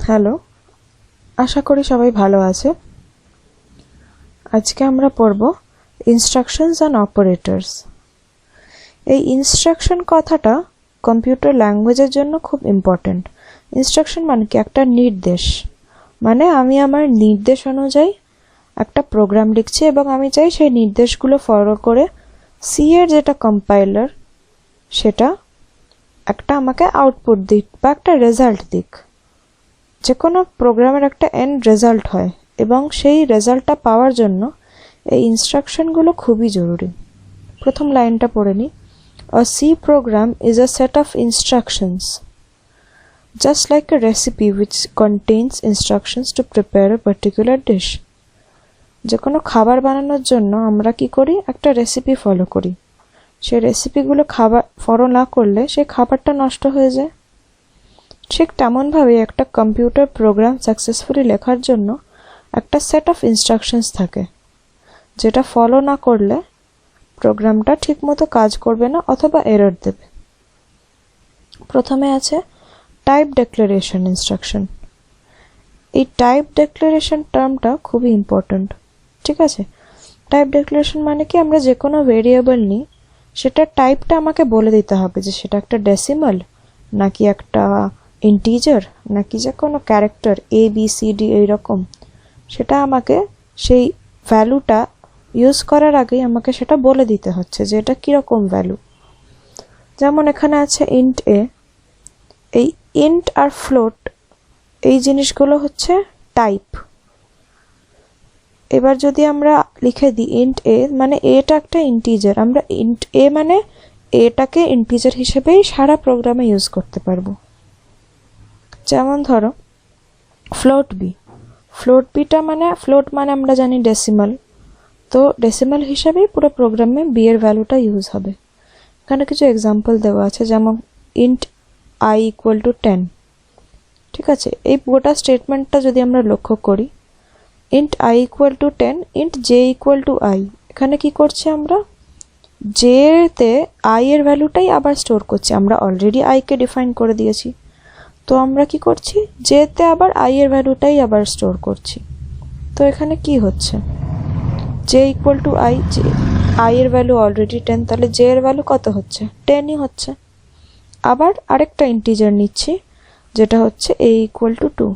Hello, আশা করি সবাই ভালো আছে। আজকে আমরা পড়ব ইনস্ট্রাকশনস অ্যান্ড অপারেটরস। এই ইনস্ট্রাকশন কথাটা কম্পিউটার ল্যাঙ্গুয়েজের জন্য খুব ইম্পর্ট্যান্ট। ইনস্ট্রাকশন মানে কি? একটা নির্দেশ। মানে আমি আমার নির্দেশ অনুযায়ী একটা প্রোগ্রাম লিখছি এবং আমি চাই সেই নির্দেশগুলো ফলো করে সি এর যেটা কম্পাইলার সেটা একটা আমাকে আউটপুট দিক বা একটা রেজাল্ট দিক। যে কোনো প্রোগ্রামের একটা এন্ড রেজাল্ট হয় এবং সেই রেজাল্টটা পাওয়ার জন্য এই ইনস্ট্রাকশনগুলো খুবই জরুরি। প্রথম লাইনটা পড়ে নিই। A C program is a set of instructions, just like a recipe which contains instructions to prepare a particular dish. যে কোনো খাবার বানানোর জন্য আমরা কি করি? একটা রেসিপি ফলো করি। সেই রেসিপিগুলো ফলো না করলে সেই খাবারটা নষ্ট হয়ে যায়। ঠিক তেমনভাবে একটা কম্পিউটার প্রোগ্রাম সাকসেসফুলি লেখার জন্য একটা সেট অফ ইনস্ট্রাকশনস থাকে, যেটা ফলো না করলে প্রোগ্রামটা ঠিকমতো কাজ করবে না অথবা এরর দেবে। প্রথমে আছে টাইপ ডিক্লারেশন ইনস্ট্রাকশন। এই টাইপ ডিক্লারেশন টার্মটা খুবই ইম্পর্ট্যান্ট। ঠিক আছে, টাইপ ডিক্লারেশন মানে কি? আমরা যে কোনো ভেরিয়েবল নিই, সেটা টাইপটা আমাকে বলে দিতে হবে যে সেটা একটা ডেসিমাল নাকি একটা ইন্টিজার নাকি যে কোনো ক্যারেক্টার ABCD এইরকম। সেটা আমাকে সেই ভ্যালুটা ইউজ করার আগেই আমাকে সেটা বলে দিতে হচ্ছে যে এটা কীরকম ভ্যালু। যেমন এখানে আছে ইন্ট এ। এই ইন্ট আর ফ্লোট এই জিনিসগুলো হচ্ছে টাইপ। এবার যদি আমরা লিখে দিই ইন্ট এ, মানে এটা একটা ইন্টিজার, আমরা ইন্ট এ মানে এটাকে ইন্টিজার হিসেবেই সারা প্রোগ্রামে ইউজ করতে পারবো। যেমন ধরো ফ্লোট বি। ফ্লোট বিটা মানে ফ্লোট মানে আমরা জানি ডেসিমাল, তো ডেসিমাল হিসাবেই পুরো প্রোগ্রামে বি এর ভ্যালুটা ইউজ হবে। এখানে কিছু এক্সাম্পল দেওয়া আছে, যেমন ইন্ট আই ইকুয়াল টু 10। ঠিক আছে, এই গোটা স্টেটমেন্টটা যদি আমরা লক্ষ্য করি, int I equal to 10, int J equal to I. এখানে কি করছি? আমরা জেতে আই এর ভ্যালুটাই আবার স্টোর করছি। আমরা অলরেডি আইকে ডিফাইন করে দিয়েছি, তো আমরা কি করছি? জেতে আবার আই এর ভ্যালুটাই আবার স্টোর করছি। তো এখানে কি হচ্ছে? J equal to I, J I এর ভ্যালু অলরেডি 10, তাহলে জে এর ভ্যালু কত হচ্ছে? 10ই হচ্ছে। আবার আরেকটা ইন্টিজার নিচ্ছি যেটা হচ্ছে এ ইকুয়াল টু 2।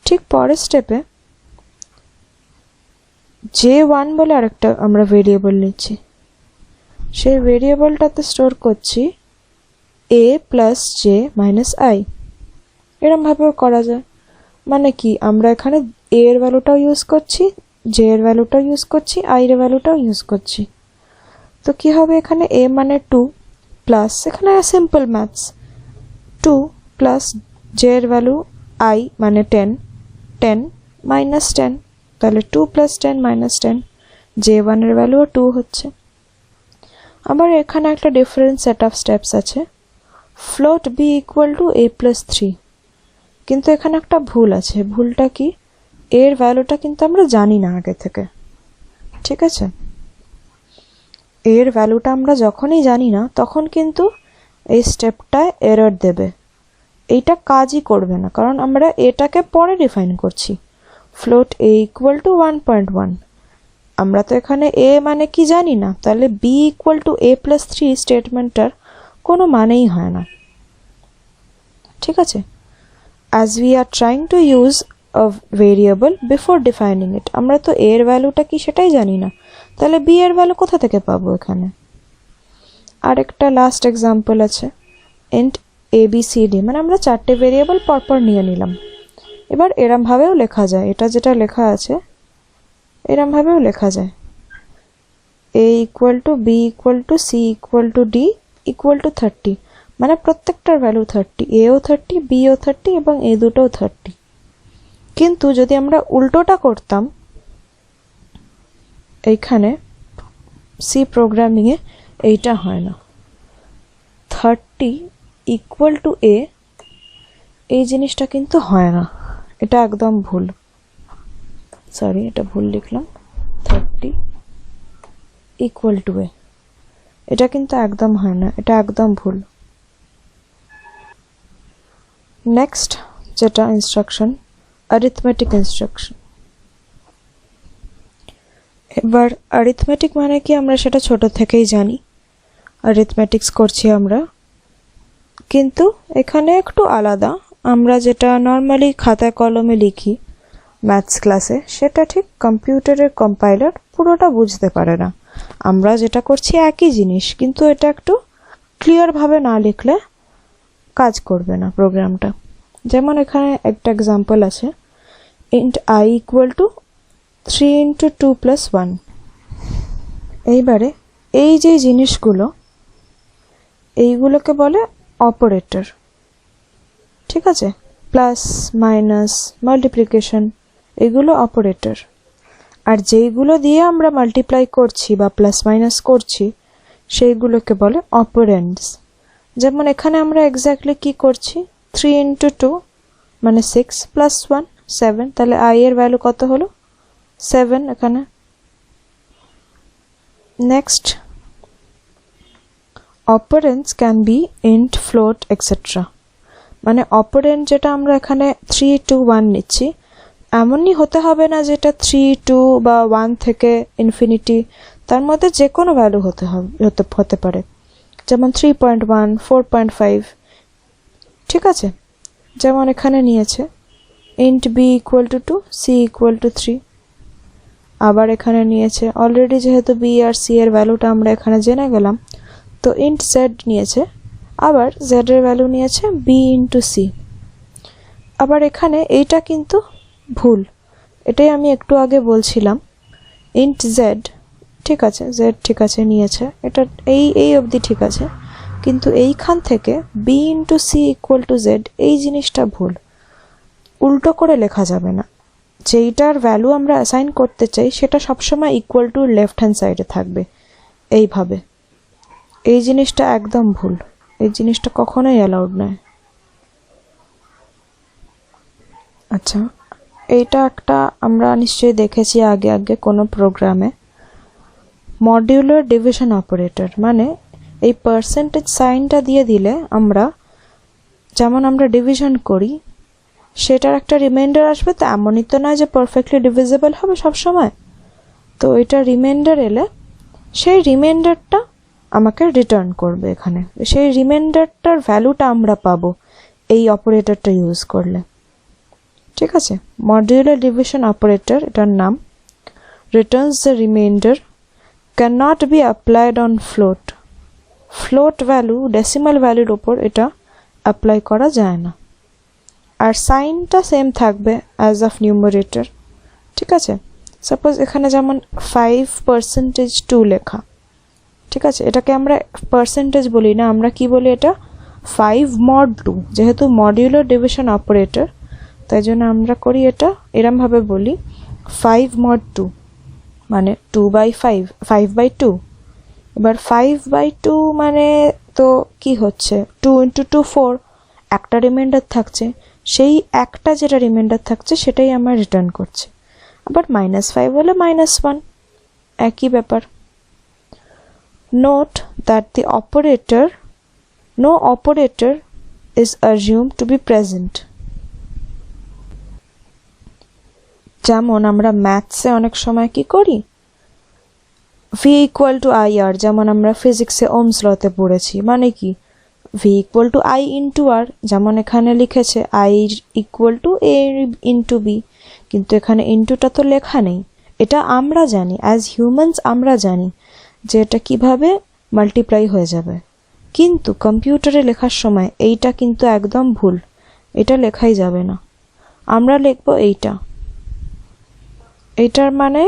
ঠিক পরের স্টেপে J1 বলে আরেকটা আমরা ভেরিয়েবল নিচ্ছি। সেই ভেরিয়েবলটাতে স্টোর করছি a plus J minus I. এরমভাবেও করা যায়। মানে কি? আমরা এখানে a এর ভ্যালুটাও ইউজ করছি, জে এর ভ্যালুটাও ইউজ করছি, আই এর ভ্যালুটাও ইউজ করছি। তো কি হবে? এখানে a মানে 2 প্লাস, এখানে সিম্পল ম্যাথস, 2 প্লাস জে এর ভ্যালু আই মানে 10, 10 মাইনাস 10, তাহলে 2 প্লাস 10 মাইনাস 10, J1 এর ভ্যালুও 2 হচ্ছে। আবার এখানে একটা ডিফারেন্ট সেট অফ স্টেপস আছে। Float B equal to a plus 3, কিন্তু এখানে একটা ভুল আছে। ভুলটা কি? এর ভ্যালুটা কিন্তু আমরা জানি না আগে থেকে। ঠিক আছে, এর ভ্যালুটা আমরা যখনই জানি না তখন কিন্তু এই স্টেপটায় এরর দেবে, এইটা কাজই করবে না, কারণ আমরা এটাকে পরে ডিফাইন করছি। ফ্লোট a ইকুয়াল টু 1.1, আমরা তো এখানে a মানে কি জানি না, তাহলে b equal to a plus 3 স্টেটমেন্টটার কোনো মানেই হয় না। ঠিক আছে, as we are trying to use a variable before defining it, আমরা তো a এর ভ্যালুটা কি সেটাই জানি না, তাহলে b এর ভ্যালু কোথা থেকে পাবো এখানে? আরেকটা লাস্ট এক্সাম্পল আছে, int abcd, মানে আমরা 4টে ভেরিয়েবল পরপর নিয়ে নিলাম। এবার এরমভাবেও লেখা যায়, এটা যেটা লেখা আছে এরমভাবেও লেখা যায়, a equal to b equal to c equal to d equal to 30, মানে প্রত্যেকটার ভ্যালু 30, এও 30, বিও 30 এবং এই দুটোও 30। কিন্তু যদি আমরা উল্টোটা করতাম, এইখানে সি প্রোগ্রামিংয়ে এইটা হয় না। 30 ইকুয়াল টু a, এই জিনিসটা কিন্তু হয় না, এটা একদম ভুল। সরি, এটা ভুল লিখলাম। 30 ইকুয়াল টু a, এটা কিন্তু একদম হয় না, এটা একদম ভুল। নেক্সট যেটা ইনস্ট্রাকশন, অ্যারিথমেটিক ইনস্ট্রাকশন। এবার অ্যারিথমেটিক মানে কি আমরা সেটা ছোট থেকেই জানি, অ্যারিথমেটিক্স করছি আমরা, কিন্তু এখানে একটু আলাদা। আমরা যেটা নর্মালি খাতায় কলমে লিখি ম্যাথস ক্লাসে, সেটা ঠিক কম্পিউটারের কম্পাইলার পুরোটা বুঝতে পারে না। আমরা যেটা করছি একই জিনিস, কিন্তু এটা একটু ক্লিয়ারভাবে না লিখলে কাজ করবে না প্রোগ্রামটা। যেমন এখানে একটা এক্সাম্পল আছে, int I equal to 3 into 2 plus 1। এইবারে এই যে জিনিসগুলো, এইগুলোকে বলে অপারেটর, ঠিক আছে? প্লাস, মাইনাস, মাল্টিপ্লিকেশন, এগুলো অপারেটর। আর যেইগুলো দিয়ে আমরা মাল্টিপ্লাই করছি বা প্লাস মাইনাস করছি, সেইগুলোকে বলে অপারেন্ডস। যেমন এখানে আমরা এক্স্যাক্টলি কি করছি, 3 into 2 মানে 6 plus 1 7, তাহলে I এর ভ্যালু কত হলো? 7 এখানে। Next, operands can be int, float, etcetera. মানে অপারেন্ড যেটা আমরা এখানে 3 2 1 নিচ্ছি, এমনই হতে হবে না যেটা 3 2 বা 1 থেকে ইনফিনিটি, তার মধ্যে যে কোনো ভ্যালু হতে পারে। যেমন 3.1 4.5, ঠিক আছে? যেমন এখানে নিয়েছে int b equal to 2, c equal to 3। আবার এখানে নিয়েছে অলরেডি, যেহেতু b আর c এর ভ্যালুটা আমরা এখানে জেনে গেলাম, তো int z নিয়েছে, আবার z এর ভ্যালু নিয়েছে b into c। আবার এখানে এইটা কিন্তু ভুল, এটাই আমি একটু আগে বলছিলাম। int z, ঠিক আছে, z ঠিক আছে নিয়েছে, এটা এই অবধি ঠিক আছে, কিন্তু এইখান থেকে b into c equal to z, এই জিনিসটা ভুল, উল্টো করে লেখা যাবে না। যেইটার ভ্যালু আমরা অ্যাসাইন করতে চাই সেটা সবসময় ইকুয়াল টু লেফট হ্যান্ড সাইডে থাকবে এইভাবে। এই জিনিসটা একদম ভুল, এই জিনিসটা কখনোই অ্যালাউড নয়। আচ্ছা, এইটা একটা আমরা নিশ্চয়ই দেখেছি আগে কোনো প্রোগ্রামে, মডিউলার ডিভিশন অপারেটর। মানে এই পার্সেন্টেজ সাইনটা দিয়ে দিলে আমরা, যেমন আমরা ডিভিশন করি, সেটার একটা রিমাইন্ডার আসবে। তো এমনই তো নয় যে পারফেক্টলি ডিভিজিবল হবে সব সময়। তো এটা রিমাইন্ডার এলে সেই রিমাইন্ডারটা আমাকে রিটার্ন করবে এখানে। সেই রিমাইন্ডারটার ভ্যালুটা আমরা পাবো এই অপারেটরটা ইউজ করলে, ঠিক আছে? মডিউলার ডিভিশন অপারেটর, এটার নাম। Returns the reminder, can not be applied on float. Float value, decimal ভ্যালুর ওপর এটা অ্যাপ্লাই করা যায় না। আর সাইনটা সেম থাকবে অ্যাজ অফ নিউমারেটর, ঠিক আছে? সাপোজ এখানে যেমন 5% 2 লেখা, ঠিক আছে? এটাকে আমরা পার্সেন্টেজ বলি না, আমরা কি বলি, এটা 5 mod 2। যেহেতু মডিউলার ডিভিশন অপারেটর, তাই জন্য আমরা করি এটা এরমভাবে বলি, 5 mod 2 মানে 2/5, 5/2। এবার 5/2 মানে তো কি হচ্ছে, 2 into 2 4, একটা রিমাইন্ডার থাকছে, সেই একটা যেটা রিমাইন্ডার থাকছে সেটাই আমার রিটার্ন করছে। আবার -5 হলে -1, একই ব্যাপার। Note that the operator, no operator is assumed to be present। যেমন আমরা ম্যাথসে অনেক সময় কি করি, v equal to IR, যেমন আমরা ফিজিক্সে ওহমস লতে পড়েছি। মানে কি, v equal to I into R, যেমন এখানে লিখেছে I equal to A into B, কিন্তু এখানে ইন্টুটা তো লেখা নেই। এটা আমরা জানি, অ্যাজ হিউম্যানস আমরা জানি যে এটা কিভাবে মাল্টিপ্লাই হয়ে যাবে, কিন্তু কম্পিউটারে লেখার সময় এইটা কিন্তু একদম ভুল, এটা লেখাই যাবে না। আমরা লিখব এইটার মানে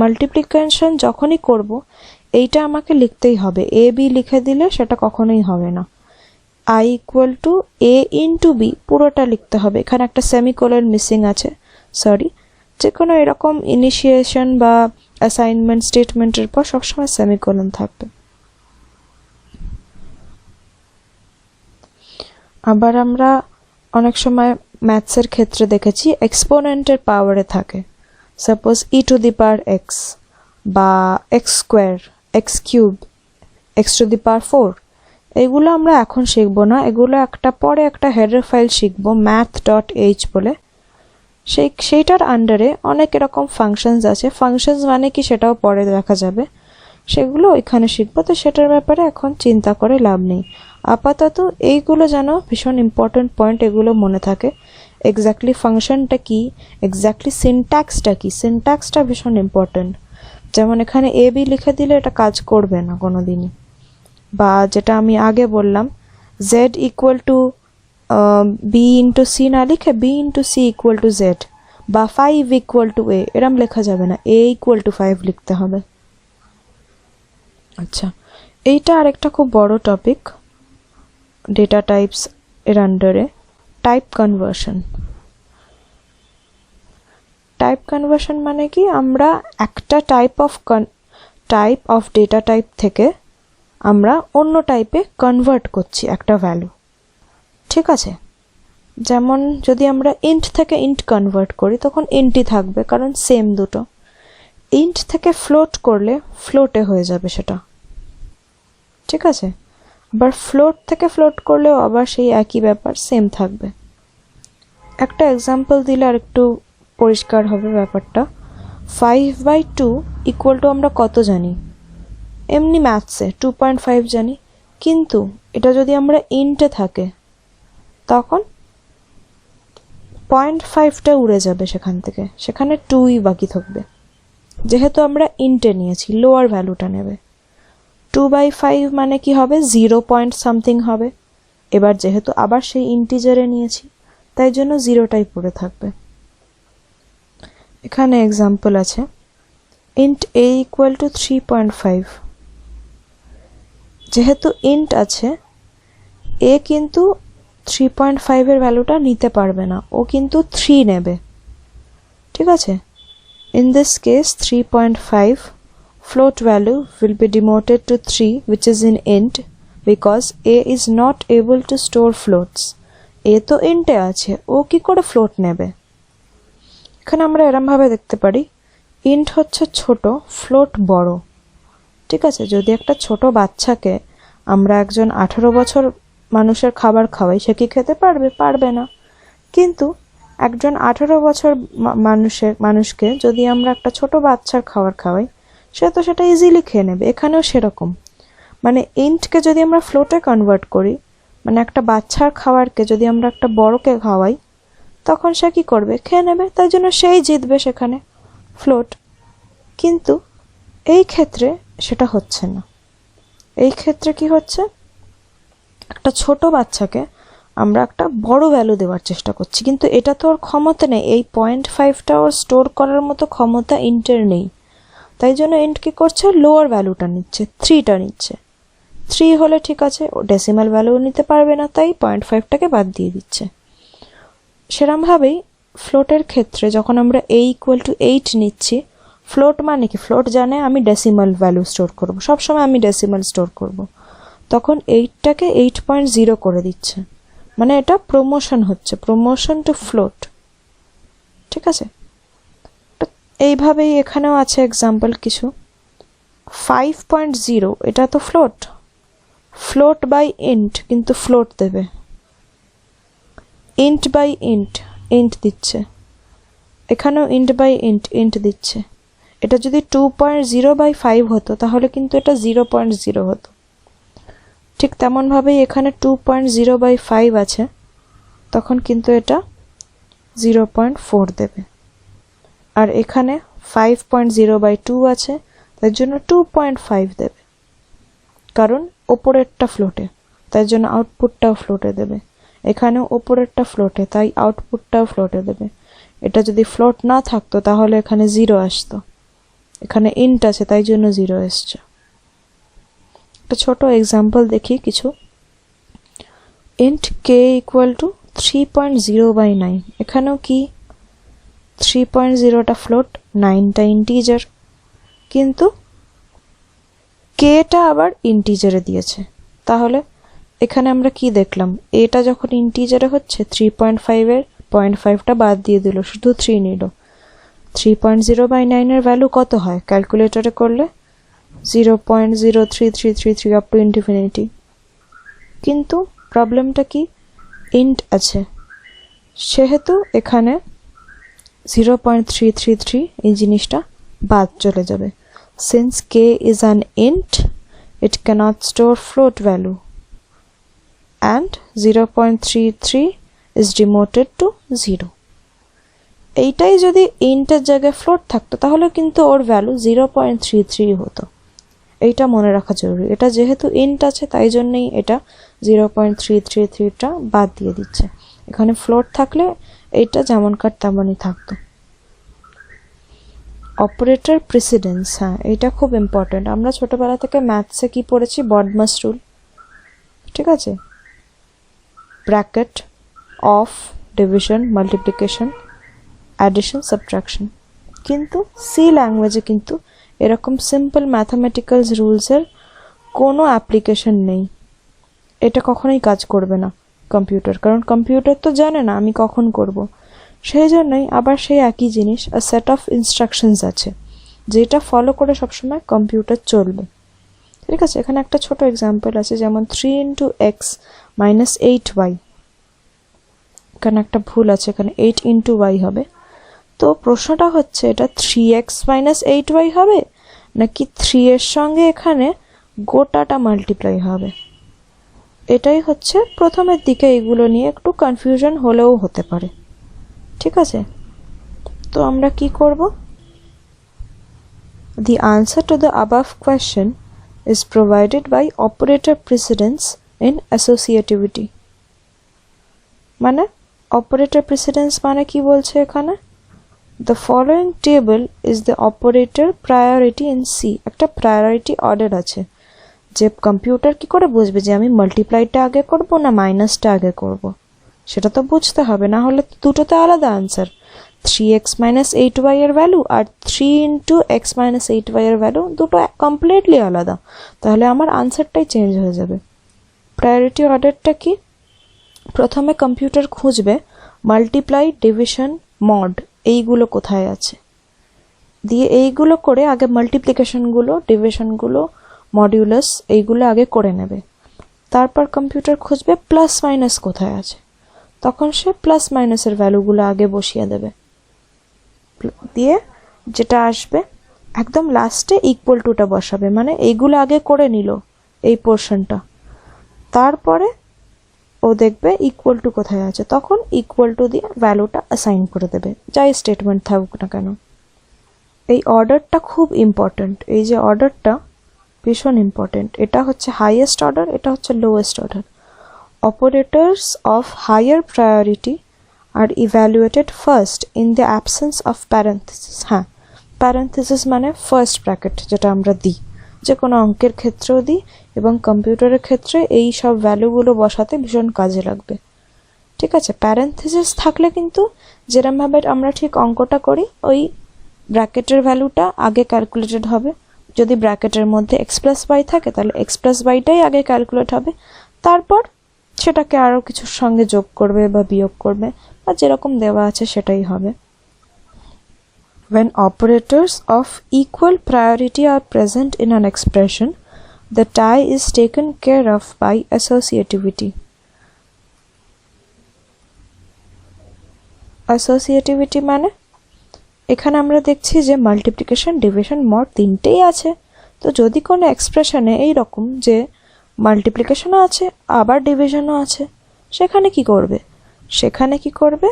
মাল্টিপ্লিকেশন যখনই করব এইটা আমাকে লিখতেই হবে, এ বি লিখে দিলে সেটা কখনোই হবে না। I equal to A into B পুরোটা লিখতে হবে, এখানে একটা সেমিকোলন মিসিং আছে, সরি। যে কোনো এরকম ইনিশিয়েশন বা অ্যাসাইনমেন্ট স্টেটমেন্টের পর সবসময় সেমিকোলন থাকবে। আবার আমরা অনেক সময় ম্যাথসের ক্ষেত্রে দেখেছি এক্সপোনেন্টের পাওয়ারে থাকে, suppose e to the power x বা x square, x cube, x to the power 4, এগুলো আমরা এখন শিখবো না, এগুলো পরে একটা হেডার ফাইল শিখবো math.h বলে। সেইটার আন্ডারে অনেক এরকম ফাংশনস আছে। ফাংশনস মানে কি সেটাও পরে দেখা যাবে, সেগুলো এখানে শিখবো। তো সেটার ব্যাপারে এখন চিন্তা করে লাভ নেই। আপাতত এইগুলো যেন ভীষণ ইম্পর্টেন্ট পয়েন্ট, এগুলো মনে থাকে। এক্স্যাক্টলি ফাংশনটা কি, এক্স্যাক্টলি সিনট্যাক্সটা কি, সিনট্যাক্সটা ভীষণ ইম্পর্টেন্ট। যেমন এখানে এ বি লিখে দিলে এটা কাজ করবে না কোনোদিনই। বা যেটা আমি আগে বললাম, z equal to B into C না লিখে B into C equal to Z, বা 5 ইকুয়াল টু এ, এরম লেখা যাবে না, এ ইকুয়াল টু 5 লিখতে হবে। আচ্ছা, এইটা আরেকটা খুব বড় টপিক ডেটা টাইপস এর আন্ডারে, টাইপ কনভার্সন। টাইপ কনভার্সন মানে কি, আমরা একটা টাইপ অফ ডেটা টাইপ থেকে আমরা অন্য টাইপে কনভার্ট করছি একটা ভ্যালু, ঠিক আছে? যেমন যদি আমরা ইন্ট থেকে ইন্ট কনভার্ট করি তখন ইন্টই থাকবে, কারণ সেম দুটো। ইন্ট থেকে ফ্লোট করলে ফ্লোটে হয়ে যাবে সেটা, ঠিক আছে? আবার ফ্লোট থেকে ফ্লোট করলেও আবার সেই একই ব্যাপার, সেম থাকবে। একটা এক্সাম্পল দিলে আর একটু পরিষ্কার হবে ব্যাপারটা। 5/2 ইকুয়াল টু আমরা কত জানি? এমনি ম্যাথসে 2.5 জানি, কিন্তু এটা যদি আমরা ইন্টে থাকে তখন 0.5টা উড়ে যাবে সেখান থেকে, সেখানে 2ই বাকি থাকবে। যেহেতু আমরা ইন্টে নিয়েছি, লোয়ার ভ্যালুটা নেবে। 2/5 মানে কি হবে? 0 পয়েন্ট সামথিং হবে। এবার যেহেতু আবার সেই ইন্টিজারে নিয়েছি, তাই জন্য 0টাই পড়ে থাকবে। এখানে এক্সাম্পল আছে, int a ইকুয়াল টু 3.5। যেহেতু ইন্ট আছে, এ কিন্তু 3.5 এর ভ্যালুটা নিতে পারবে না, ও কিন্তু 3 নেবে, ঠিক আছে? In this case 3.5 float value will be demoted to 3, which is in int, because a is not able to store floats. a তো ইন্টে আছে, ও কি করে ফ্লোট নেবে? এখানে আমরা এরম ভাবে দেখতে পারি, ইন্ট হচ্ছে ছোট, ফ্লোট বড়, ঠিক আছে? যদি একটা ছোট বাচ্চাকে আমরা একজন 18 বছর মানুষের খাবার খাওয়াই, সে কি খেতে পারবে? পারবে না। কিন্তু একজন 18 বছর মানুষকে যদি আমরা একটা ছোট বাচ্চার খাবার খাওয়াই, সে তো সেটা ইজিলি খেয়ে নেবে। এখানেও সেরকম, মানে ইন্টকে যদি আমরা ফ্লোটে কনভার্ট করি, মানে একটা বাচ্চার খাবারকে যদি আমরা একটা বড়কে খাওয়াই, তখন সে কি করবে? খেয়ে নেবে। তাই জন্য সেই জিতবে সেখানে, ফ্লোট। কিন্তু এই ক্ষেত্রে সেটা হচ্ছে না। এই ক্ষেত্রে কি হচ্ছে, একটা ছোট বাচ্চাকে আমরা একটা বড় ভ্যালু দেওয়ার চেষ্টা করছি, কিন্তু এটা তো ওর ক্ষমতা নেই। এই 0.5টা ওর স্টোর করার মতো ক্ষমতা ইন্টের নেই। তাই জন্য ইন্ট কি করছে? লোয়ার ভ্যালুটা নিচ্ছে, 3টা নিচ্ছে। 3 হলে ঠিক আছে, ও ডেসিমাল ভ্যালু নিতে পারবে না, তাই 0.5টাকে বাদ দিয়ে দিচ্ছে। সেরমভাবেই ফ্লোটের ক্ষেত্রে যখন আমরা a ইকুয়াল টু 8 নিচ্ছি, ফ্লোট মানে কি? ফ্লোট জানে আমি ডেসিমাল ভ্যালু স্টোর করব, সবসময় আমি ডেসিমাল স্টোর করব। তখন 8টাকে 8.0 করে দিচ্ছে, মানে এটা প্রমোশন হচ্ছে, প্রমোশন টু ফ্লোট, ঠিক আছে? এইভাবেই এখানেও আছে এক্সাম্পল কিছু। 5.0 এটা তো ফ্লোট, ফ্লোট বাই ইন্ট, কিন্তু ফ্লোট দেবে। ইন্ট বাই ইন্ট, ইন্ট দিচ্ছে। এখানেও ইন্ট বাই ইন্ট, ইন্ট দিচ্ছে। এটা যদি 2.0/5 হতো তাহলে কিন্তু এটা 0.0 হতো। ঠিক তেমনভাবেই এখানে 2.0/5 আছে, তখন কিন্তু এটা 0.4 দেবে। আর এখানে 5.0/2 আছে, তার জন্য 2.5 দেবে, কারণ ওপরেরটা ফ্লোটে, তাই জন্য আউটপুটটাও ফ্লোটে দেবে। এখানেও ওপরেরটা ফ্লোটে, তাই আউটপুটটাও ফ্লোটে দেবে। এটা যদি ফ্লোট না থাকতো তাহলে এখানে 0 আসতো। এখানে ইন্ট আছে, তাই জন্য 0 এসছে। একটা ছোট এক্সাম্পল দেখি কিছু। Int k equal to 3.0/9। এখানেও কি 3.0টা ফ্লোট, 9টা ইন্টিজার, কিন্তু kটা আবার ইন্টিজারে দিয়েছে। তাহলে এখানে আমরা কি দেখলাম? এটা যখন ইন্টিজারে হচ্ছে 3.5 এর 0.5টা বাদ দিয়ে দিল, শুধু 3 নিল। 3.0/9 এর ভ্যালু কত হয় ক্যালকুলেটরে করলে? 0.03333 আপ টু ইনফিনিটি। কিন্তু প্রবলেমটা কি, ইন্ট আছে, সেহেতু এখানে 0.333 এই জিনিসটা বাদ চলে যাবে। Since k is an int, it cannot store float value and 0.33 is demoted to 0. এইটাই যদি ইন্টের জায়গায় ফ্লোট থাকতো তাহলে কিন্তু ওর ভ্যালু 0.33 হতো। এইটা মনে রাখা জরুরি। এটা যেহেতু ইন্ট আছে তাই জন্যই এটা 0.333টা বাদ দিয়ে দিচ্ছে। এখানে ফ্লোট থাকলে এইটা যেমনকার তেমনই থাকতো। অপারেটর প্রিসিডেন্স, হ্যাঁ এটা খুব ইম্পর্টেন্ট। আমরা ছোটবেলা থেকে ম্যাথসে কি পড়েছি, বডমাস রুল, ঠিক আছে, bracket, of, division, multiplication, addition, subtraction. কিন্তু সি ল্যাঙ্গুয়েজে কিন্তু এরকম সিম্পল ম্যাথামেটিক্যাল রুলসের কোনো অ্যাপ্লিকেশন নেই। এটা কখনোই কাজ করবে না কম্পিউটার, কারণ কম্পিউটার তো জানে না আমি কখন করব। সেই জন্যই আবার সেই একই জিনিস, আ সেট অফ ইনস্ট্রাকশনস আছে যেটা ফলো করে সবসময় কম্পিউটার চলবে। ঠিক আছে, এখানে একটা ছোট এক্সাম্পল আছে, যেমন 3 × x - 8y। এখানে একটা ভুল আছে, এখানে 8 × y হবে। তো প্রশ্নটা হচ্ছে এটা 3x - 8y হবে নাকি 3 এর সঙ্গে এখানে গোটাটা মাল্টিপ্লাই হবে। এটাই হচ্ছে প্রথমের দিকে এগুলো নিয়ে একটু কনফিউশন হলেও হতে পারে। ঠিক আছে, তো আমরা কি করব? The answer to the above question is provided by operator precedence in associativity. মানে operator precedence মানে কি বলছে এখানে? The following table is the operator priority in C. একটা priority order আছে, যে কম্পিউটার কি করে বুঝবে যে আমি মাল্টিপ্লাইটা আগে করব না মাইনাসটা আগে করব, সেটা তো বুঝতে হবে, না হলে দুটোতে আলাদা আনসার। 3x - 8y এর ভ্যালু আর 3 × x - 8y এর ভ্যালু দুটো কমপ্লিটলি আলাদা, তাহলে আমার আনসারটাই চেঞ্জ হয়ে যাবে। প্রায়োরিটি অর্ডারটা কি? প্রথমে কম্পিউটার খুঁজবে মাল্টিপ্লাই, ডিভিশন, মড এইগুলো কোথায় আছে, দিয়ে এইগুলো করে আগে মাল্টিপ্লিকেশনগুলো, ডিভিশনগুলো, মডিউলাস এইগুলো আগে করে নেবে। তারপর কম্পিউটার খুঁজবে প্লাস মাইনাস কোথায় আছে, তখন সে প্লাস মাইনাসের ভ্যালুগুলো আগে বসিয়ে দেবে, দিয়ে যেটা আসবে একদম লাস্টে ইকুয়াল টুটা বসাবে, মানে এইগুলো আগে করে নিল এই পোর্শনটা, তারপরে ও দেখবে ইকুয়াল টু কোথায় আছে, তখন ইকুয়াল টু দিয়ে ভ্যালুটা অ্যাসাইন করে দেবে, যাই স্টেটমেন্ট থাকুক না কেন। এই অর্ডারটা খুব ইম্পর্ট্যান্ট, এই যে অর্ডারটা ভীষণ ইম্পর্টেন্ট। এটা হচ্ছে হাইয়েস্ট অর্ডার, এটা হচ্ছে lowest order. Operators of higher priority are evaluated first in the absence of parenthesis. হ্যাঁ, প্যারেন্থেসিস মানে ফার্স্ট ব্র্যাকেট, যেটা আমরা দিই যে কোনো অঙ্কের ক্ষেত্রেও দিই, এবং কম্পিউটারের ক্ষেত্রে এই সব ভ্যালুগুলো বসাতে ভীষণ কাজে লাগবে। ঠিক আছে, প্যারেন্থেসিস থাকলে কিন্তু যেরমভাবে আমরা ঠিক অঙ্কটা করি ওই ব্র্যাকেটের ভ্যালুটা আগে ক্যালকুলেটেড হবে। যদি ব্র্যাকেটের মধ্যে x+y থাকে তাহলে x+yটাই আগে ক্যালকুলেট হবে, তারপর সেটাকে আরও কিছুর সঙ্গে যোগ করবে বা বিয়োগ করবে, বা যেরকম দেওয়া আছে সেটাই হবে। When operators of equal priority are present in an expression, the tie is taken care of by associativity. Associativity মানে এখানে আমরা দেখছি যে মাল্টিপ্লিকেশন, ডিভিশন, মড তিনটেই আছে। তো যদি কোনো এক্সপ্রেশনে এই রকম যে মাল্টিপ্লিকেশনও আছে আবার ডিভিশনও আছে, সেখানে কি করবে?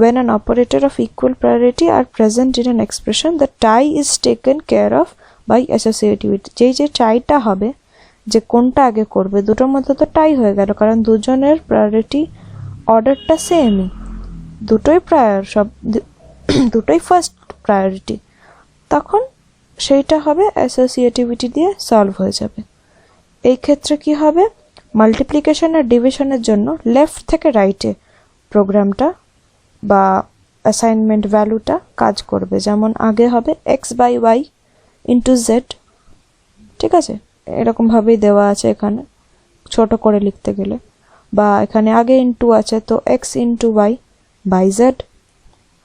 When an operator of equal priority are present in an expression, the tie is taken care of by associativity. যে টাইটা হবে, যে কোনটা আগে করবে, দুটোর মধ্যে তো টাই হয়ে গেল, কারণ দুজনের প্রায়োরিটি অর্ডারটা সেমই, দুটোই প্রায়র, সব দুটোই ফার্স্ট প্রায়োরিটি, তখন সেইটা হবে অ্যাসোসিয়েটিভিটি দিয়ে সলভ হয়ে যাবে। এই ক্ষেত্রে কি হবে, মাল্টিপ্লিকেশন আর ডিভিশনের জন্য লেফট থেকে রাইটে প্রোগ্রামটা বা অ্যাসাইনমেন্ট ভ্যালুটা কাজ করবে। যেমন আগে হবে x/y × z, ঠিক আছে, এরকমভাবেই দেওয়া আছে এখানে ছোট করে লিখতে গেলে, বা এখানে আগে ইন্টু আছে তো x × y বাই z,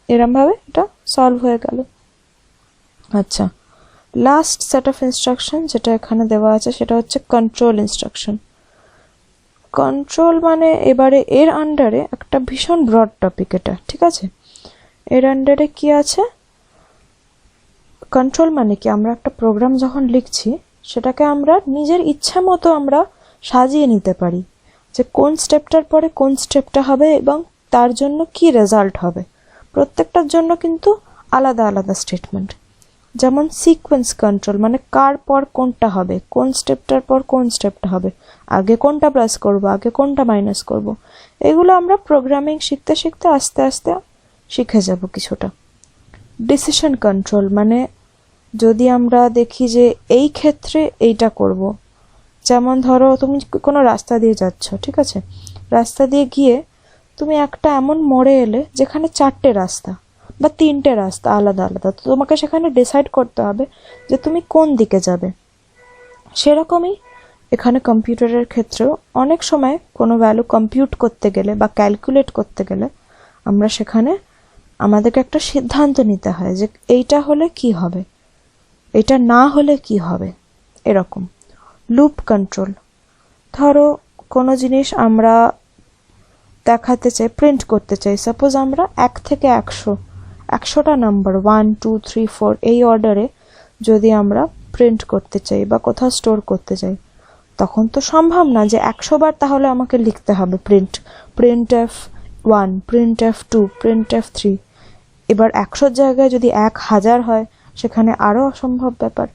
এরমভাবে এটা সলভ হয়ে গেল। আচ্ছা, লাস্ট সেট অফ ইনস্ট্রাকশন যেটা এখানে দেওয়া আছে সেটা হচ্ছে কন্ট্রোল ইনস্ট্রাকশন। কন্ট্রোল মানে এবারে এর আন্ডারে একটা ভীষণ ব্রড টপিক এটা, ঠিক আছে? এর আন্ডারে কি আছে? কন্ট্রোল মানে কি, আমরা একটা প্রোগ্রাম যখন লিখছি সেটাকে আমরা নিজের ইচ্ছা মতো আমরা সাজিয়ে নিতে পারি, যে কোন স্টেপটার পরে কোন স্টেপটা হবে এবং তার জন্য কি রেজাল্ট হবে। প্রত্যেকটার জন্য কিন্তু আলাদা আলাদা স্টেটমেন্ট। যেমন সিকোয়েন্স কন্ট্রোল মানে কার পর কোনটা হবে, কোন স্টেপটার পর কোন স্টেপটা হবে, আগে কোনটা প্লাস করব, আগে কোনটা মাইনাস করব। এগুলো আমরা প্রোগ্রামিং শিখতে শিখতে আস্তে আস্তে শিখে যাব কিছুটা। ডিসিশন কন্ট্রোল মানে যদি আমরা দেখি যে এই ক্ষেত্রে এইটা করব, যেমন ধরো তুমি কোনো রাস্তা দিয়ে যাচ্ছ, ঠিক আছে? রাস্তা দিয়ে গিয়ে তুমি একটা এমন মোড়ে এলে যেখানে 4টে রাস্তা বা 3টে রাস্তা আলাদা আলাদা, তো তোমাকে সেখানে ডিসাইড করতে হবে যে তুমি কোন দিকে যাবে। সেরকমই এখানে কম্পিউটারের ক্ষেত্রেও অনেক সময় কোনো ভ্যালু কম্পিউট করতে গেলে বা ক্যালকুলেট করতে গেলে আমরা সেখানে আমাদেরকে একটা সিদ্ধান্ত নিতে হয় যে এইটা হলে কি হবে, এটা না হলে কি হবে, এরকম। লুপ কন্ট্রোল, ধরো কোনো জিনিস আমরা দেখাতে চাই, প্রিন্ট করতে চাই, সাপোজ আমরা 1 থেকে 100টা নাম্বার 1 2 3 4 এই অর্ডারে যদি আমরা প্রিন্ট করতে চাই বা কোথাও স্টোর করতে চাই, তখন তো সম্ভব না যে 100 বার তাহলে আমাকে লিখতে হবে printf1 printf2 printf3। এবার 100 জায়গায় যদি 1000 হয় সেখানে আরো অসম্ভব ব্যাপার।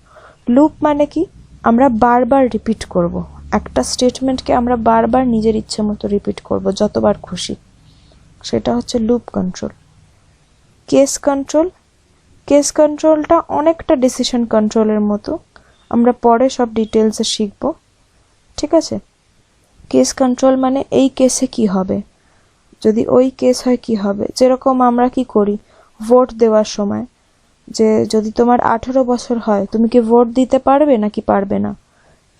লুপ মানে কি, আমরা বারবার রিপিট করব, একটা স্টেটমেন্টকে আমরা বারবার নিজের ইচ্ছে মতো রিপিট করব যতবার খুশি, সেটা হচ্ছে loop control. Case control, case কন্ট্রোলটা অনেকটা ডিসিশন কন্ট্রোলের মতো, আমরা পরে সব ডিটেলসে শিখব, ঠিক আছে? কেস কন্ট্রোল মানে এই কেসে কি হবে, যদি ওই কেস হয় কি হবে। যেরকম আমরা কি করি ভোট দেওয়ার সময়, যে যদি তোমার 18 বছর হয় তুমি কি ভোট দিতে পারবে নাকি পারবে না,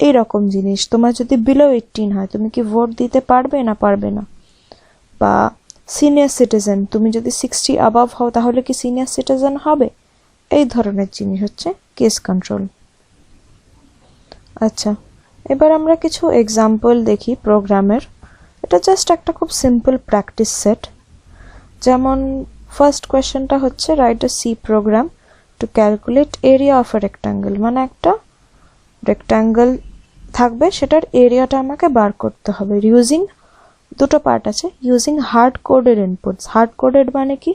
এই রকম জিনিস। তোমার যদি বিলো 18 হয় তুমি কি ভোট দিতে পারবে না পারবে না। বা সিনিয়র সিটিজেন, তুমি যদি 60 অ্যাবাভ হও তাহলে কি সিনিয়র সিটিজেন হবে, এই ধরনের জিনিস হচ্ছে কেস কন্ট্রোল। আচ্ছা, এবার আমরা কিছু এক্সাম্পল দেখি প্রোগ্রামের। এটা জাস্ট একটা খুব সিম্পল প্র্যাকটিস সেট। যেমন ফার্স্ট কোয়েশ্চেনটা হচ্ছে write a C program to calculate area of a rectangle, মানে একটা রেক্ট্যাঙ্গেল থাকবে, সেটার এরিয়াটা আমাকে বার করতে হবে ইউজিং, দুটো পার্ট আছে, using hard coded inputs. Hard coded মানে কি,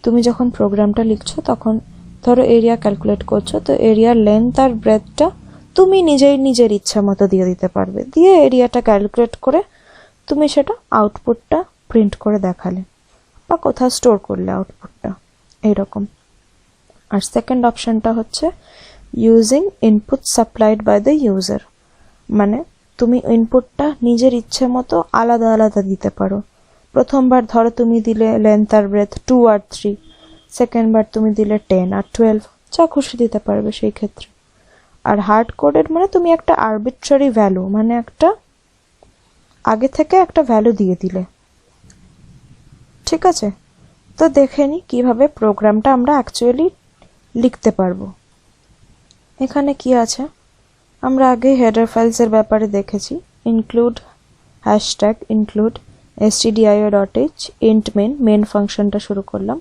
তুমি যখন প্রোগ্রামটা লিখছো তখন ধরো এরিয়া ক্যালকুলেট করছো, তো এরিয়ার লেন্থ আর ব্রেথটা তুমি নিজের ইচ্ছা মতো দিয়ে দিতে পারবে, দিয়ে এরিয়াটা ক্যালকুলেট করে তুমি সেটা আউটপুটটা প্রিন্ট করে দেখালে বা কোথাও স্টোর করলে আউটপুটটা, এইরকম। আর সেকেন্ড অপশনটা হচ্ছে using input supplied by the user, মানে তুমি ইনপুটটা নিজের ইচ্ছে মতো আলাদা আলাদা দিতে পারো। প্রথমবার ধরো তুমি দিলে লেন্থ আর ব্রেথ 2 আর 3, সেকেন্ডবার তুমি দিলে 10 আর 12, যা খুশি দিতে পারবে সেই ক্ষেত্রে। আর হার্ড কোডেড মানে তুমি একটা আরবিট্রারি ভ্যালু, মানে একটা আগে থেকে একটা ভ্যালু দিয়ে দিলে, ঠিক আছে? তো দেখে নি কিভাবে প্রোগ্রামটা আমরা অ্যাকচুয়ালি লিখতে পারবো। এখানে কি আছে, আমরা আগে হেডার ফাইলসের ব্যাপারে দেখেছি, include hashtag include stdio.h int main, main ফাংশনটা শুরু করলাম।